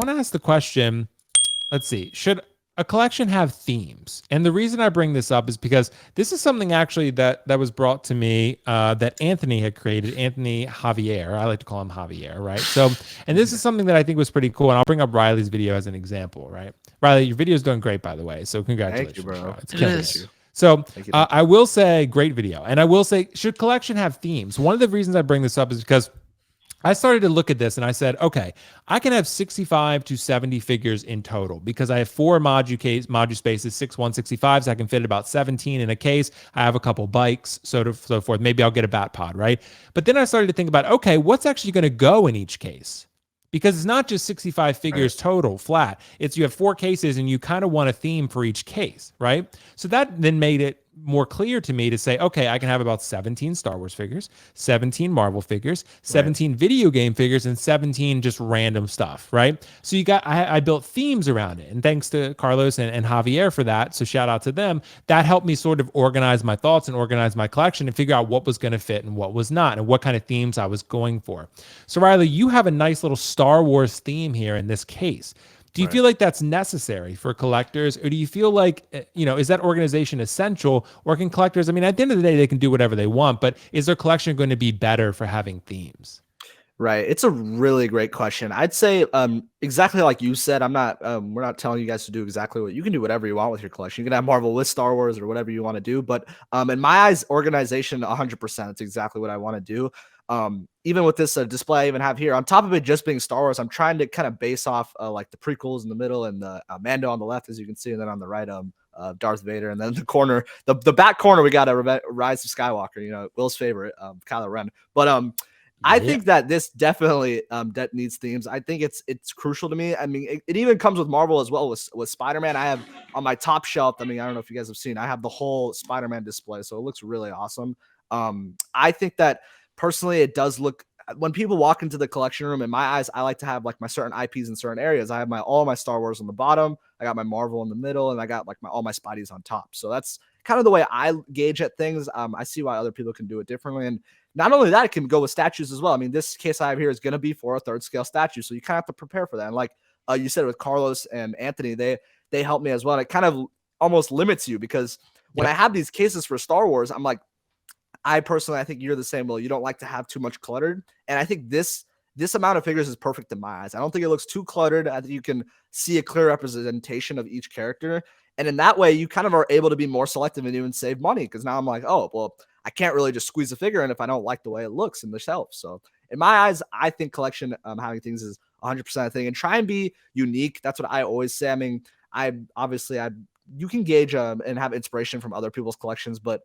want to ask the question, let's see, should a collection have themes? And the reason I bring this up is because this is something actually that was brought to me that Anthony had created, Anthony Javier. I like to call him Javier, right? So, and this is something that I think was pretty cool. And I'll bring up Riley's video as an example, right? Riley, your video is doing great, by the way. So congratulations, Thank you, bro. It's killing it. So Thank you. I will say great video. And I will say, should collection have themes? One of the reasons I bring this up is because I started to look at this and I said, okay, I can have 65 to 70 figures in total because I have 4 module spaces, 6 165s. I can fit about 17 in a case. I have a couple bikes, so forth. Maybe I'll get a bat pod, right? But then I started to think about, okay, what's actually going to go in each case? Because it's not just 65 figures total flat. It's you have 4 cases and you kind of want a theme for each case, right? So that then made it more clear to me to say, okay, I can have about 17 Star Wars figures, 17 Marvel figures, 17 video game figures, and 17 just random stuff, right? So I built themes around it. And thanks to Carlos and Javier for that. So shout out to them. That helped me sort of organize my thoughts and organize my collection and figure out what was going to fit and what was not and what kind of themes I was going for. So Riley, you have a nice little Star Wars theme here in this case. Do you feel like that's necessary for collectors, or do you feel like, is that organization essential, or can collectors, I mean, at the end of the day, they can do whatever they want, but is their collection going to be better for having themes? Right. It's a really great question. I'd say exactly like you said, we're not telling you guys to do exactly what you can do whatever you want with your collection. You can have Marvel with Star Wars or whatever you want to do. But in my eyes, organization 100%. It's exactly what I want to do. Even with this display I even have here, on top of it just being Star Wars, I'm trying to kind of base off like the prequels in the middle and the Mando on the left, as you can see, and then on the right, Darth Vader, and then the corner, the back corner, we got a Rise of Skywalker, Will's favorite, Kylo Ren. But I think that this definitely needs themes. I think it's crucial to me. I mean, it even comes with Marvel as well with Spider-Man. I have on my top shelf, I mean, I don't know if you guys have seen, I have the whole Spider-Man display, so it looks really awesome. I think that personally, it does look, when people walk into the collection room, in my eyes, I like to have like my certain IPs in certain areas. I have all my Star Wars on the bottom, I got my Marvel in the middle, and I got like all my Spideys on top. So that's kind of the way I gauge at things. I see why other people can do it differently. And not only that, it can go with statues as well. I mean, this case I have here is going to be for a 3rd scale statue. So you kind of have to prepare for that. And like you said with Carlos and Anthony, they helped me as well. And it kind of almost limits you because when I have these cases for Star Wars, I'm like, I think you're the same, Will. You don't like to have too much cluttered. And I think this amount of figures is perfect in my eyes. I don't think it looks too cluttered. I think you can see a clear representation of each character. And in that way, you kind of are able to be more selective and even save money. Because now I'm like, oh, well, I can't really just squeeze a figure in if I don't like the way it looks in the shelf. So in my eyes, I think collection, having things is 100% a thing. And try and be unique. That's what I always say. I mean, you can gauge and have inspiration from other people's collections, but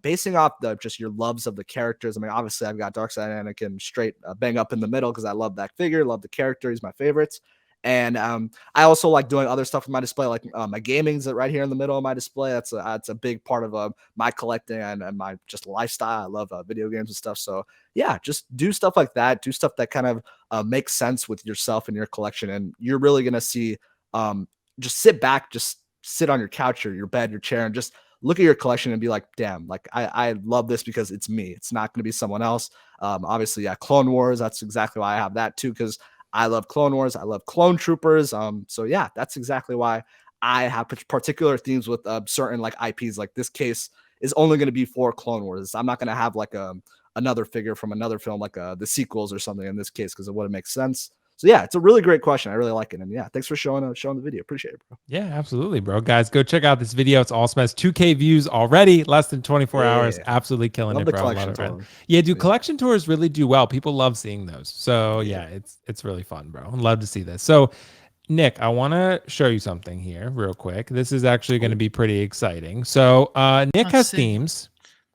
basing off just your loves of the characters. I mean, obviously I've got Darkseid Anakin straight bang up in the middle because I love that figure, love the character. He's my favorites. And I also like doing other stuff in my display, like my gaming's right here in the middle of my display. That's a big part of my collecting and my just lifestyle. I love video games and stuff. So yeah, just do stuff like that. Do stuff that kind of makes sense with yourself and your collection. And you're really going to see, just sit back, just sit on your couch or your bed, your chair, and just look at your collection and be like, damn, like I love this because it's me. It's not going to be someone else. Obviously, yeah, Clone Wars. That's exactly why I have that too, because I love Clone Wars. I love Clone Troopers. So yeah, that's exactly why I have particular themes with certain like IPs. Like this case is only going to be for Clone Wars. I'm not going to have like another figure from another film, like the sequels or something in this case, because it wouldn't make sense. So yeah, it's a really great question. I really like it. And yeah, thanks for showing the video. Appreciate it, bro. Yeah, absolutely, bro. Guys, go check out this video. It's awesome. It has 2K views already, less than 24 hours. Absolutely killing love it, bro. Love it. Yeah, dude, collection tours really do well. People love seeing those. So yeah, it's really fun, bro. I'd love to see this. So Nick, I want to show you something here real quick. This is actually going to be pretty exciting. So Nick has themes.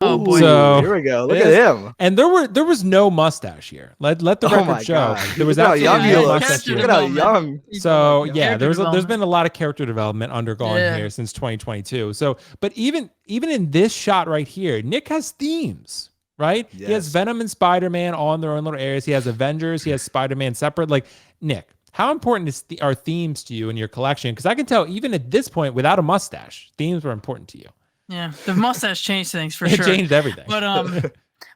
Oh boy! So here we go. Look at him. And there was no mustache here. Let the record show. God. There was absolutely no mustache here. Look at how young. So yeah, there's been a lot of character development undergone here since 2022. So, but even in this shot right here, Nick has themes. Right? Yes. He has Venom and Spider-Man all in their own little areas. He has Avengers. He has Spider-Man separate. Like Nick, how important are themes to you in your collection? Because I can tell even at this point, without a mustache, themes were important to you. Yeah, the mustache changed things for sure. It changed everything. But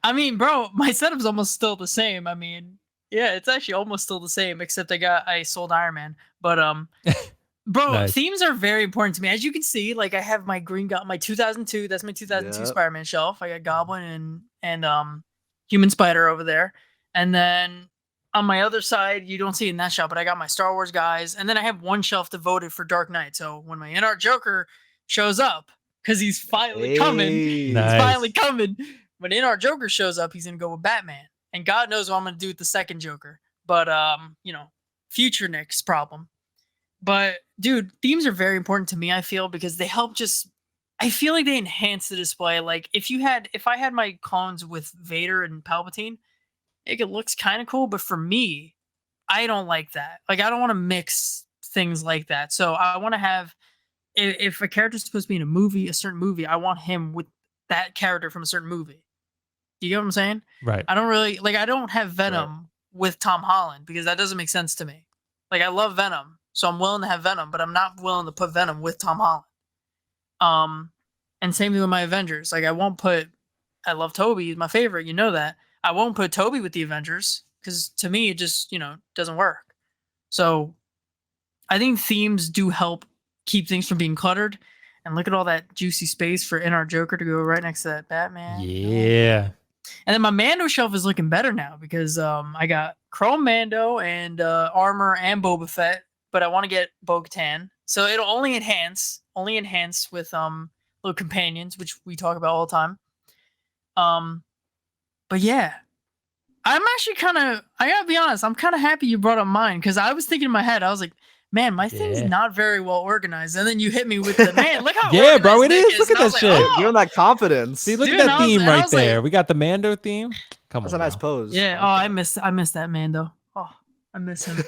I mean, bro, my setup's almost still the same. I mean, Yeah, it's actually almost still the same, except I sold Iron Man. But bro, Nice. themes are very important to me. As you can see, like I have my my 2002. That's my 2002 Yep. Spider-Man shelf. I got Goblin and Human Spider over there, and then on my other side, you don't see it in that shelf, but I got my Star Wars guys, and then I have one shelf devoted for Dark Knight. So when my in-art Joker shows up, because he's finally coming, Hey. Nice. he's finally coming. When in-art Joker shows up, he's gonna go with Batman, and God knows what I'm gonna do with the second Joker. But you know, future Nick's problem. But dude, themes are very important to me, I feel, because they help I feel like they enhance the display. Like if I had my clones with Vader and Palpatine, it looks kind of cool, but for me, I don't like that. Like I don't want to mix things like that. So I want to have if a character's supposed to be in a movie, a certain movie, I want him with that character from a certain movie. Do you get what I'm saying? Right. I don't have Venom with Tom Holland because that doesn't make sense to me. Like I love Venom, so I'm willing to have Venom, but I'm not willing to put Venom with Tom Holland. And same thing with my Avengers. Like I love Toby, he's my favorite, you know that. I won't put Toby with the Avengers because to me it just, doesn't work. So I think themes do help keep things from being cluttered. And look at all that juicy space for in our Joker to go right next to that Batman. Yeah. And then my Mando shelf is looking better now because I got Chrome Mando and Armor and Boba Fett, but I want to get Bo-Katan. So it'll only enhance with little companions, which we talk about all the time. But yeah, I'm actually I gotta be honest, I'm kind of happy you brought up mine because I was thinking in my head, I was like, man, my thing's not very well organized. And then you hit me with the man, look how yeah, bro, it Nick is. Look at that like, shit. oh. Give him that confidence. See, look Dude, at that theme right was like- there. We got the Mando theme. Come That's on. a nice now. pose. Yeah. I I like miss that Mando. Oh, I miss him.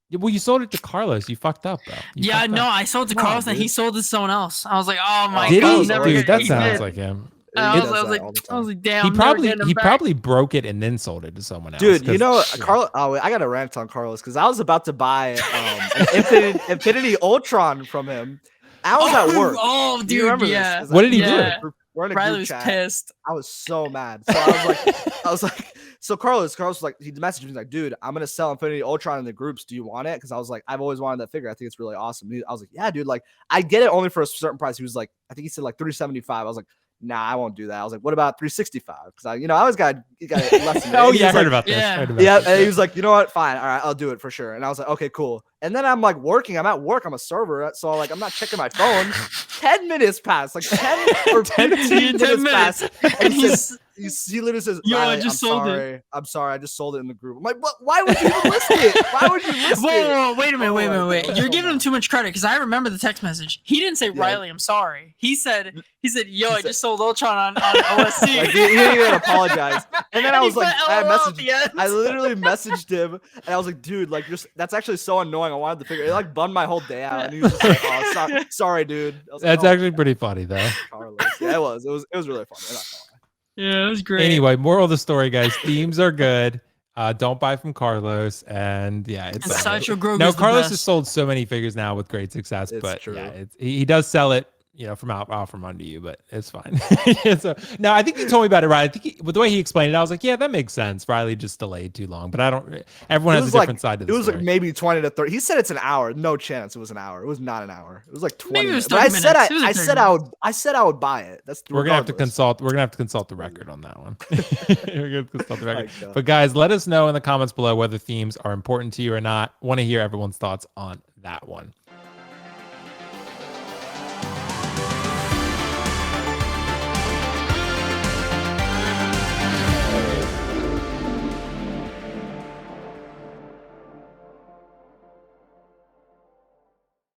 Yeah, well, you sold it to Carlos. You fucked up, bro. You Yeah, fucked no, up. I sold it to Come on, Carlos and he dude. sold it to someone else. I was like, oh my Did god, he? I'm never Dude, gonna that eat sounds it. like him. I does was that like, all the I was time. like, damn. He I'm never probably getting him he back. probably broke it and then sold it to someone else. Dude, you 'cause- know, yeah. Carlos. Oh, wait, I got a rant on Carlos because I was about to buy an Infinity Ultron from him. I was at work. Oh, Do you dude, remember this? yeah. 'Cause What did he Yeah. do? We're in a Riley group was chat. pissed. I was so mad. So I was like, so Carlos was like, he messaged me like, dude, I'm gonna sell Infinity Ultron in the groups. Do you want it? Because I was like, I've always wanted that figure. I think it's really awesome. I was like, yeah, dude, like I get it only for a certain price. He was like, I think he said like 375. I was like, nah, I won't do that. I was like, what about 365? Because I always got less. Oh yeah, I heard like, about this. Yeah. Heard about yeah, this. and he was like, you know what? Fine, all right, I'll do it for sure. And I was like, okay, cool. And then I'm like working. I'm at work. I'm a server, so like I'm not checking my phone. 10 minutes passed, like 10 or 15 minutes passed, And he literally says, Yo, I "Riley, just I'm sold it." sorry. I'm sorry. I just sold it in the group." I'm like, what? Why would you even list it? Why would you list Whoa, it? whoa, wait a minute, Oh wait a my minute, wait. God, You're so giving him mad. too much credit because I remember the text message. He didn't say, Yeah. Riley, I'm sorry. He said, yo, I said- just sold Ultron on OSC. Like, he didn't even apologize. And then I he was like, put I LOL at messaged. the end. I literally messaged him, and I was like, "Dude, like, that's actually so annoying. I wanted to figure it like bummed my whole day out." And he was just like, "Oh, sorry, dude." I was like, That's "Oh, actually pretty funny though. Carlos." Yeah, it was. It was really funny. I'm not gonna lie. Yeah, it was great. Anyway, moral of the story, guys: themes are good. Don't buy from Carlos, and yeah, it's And Sideshow Grogu's no. the Carlos best. has sold so many figures now with great success, It's but true. yeah, he does sell it, from out from under you, but it's fine. So no, I think he told me about it right. I think with the way he explained it, I was like, yeah, that makes sense. Riley just delayed too long, but I don't. Everyone It has a was like- different side to It the was story. like maybe 20 to 30. He said it's an hour. No chance. It was an hour. It was not an hour. It was like 20. Maybe it was minutes. But I 30 said minutes. It was like I 30 said I said I would buy it. That's We're gonna have to regardless. consult. We're gonna have to consult the record on that one. We're gonna consult the record. My God. But guys, let us know in the comments below whether themes are important to you or not. Want to hear everyone's thoughts on that one.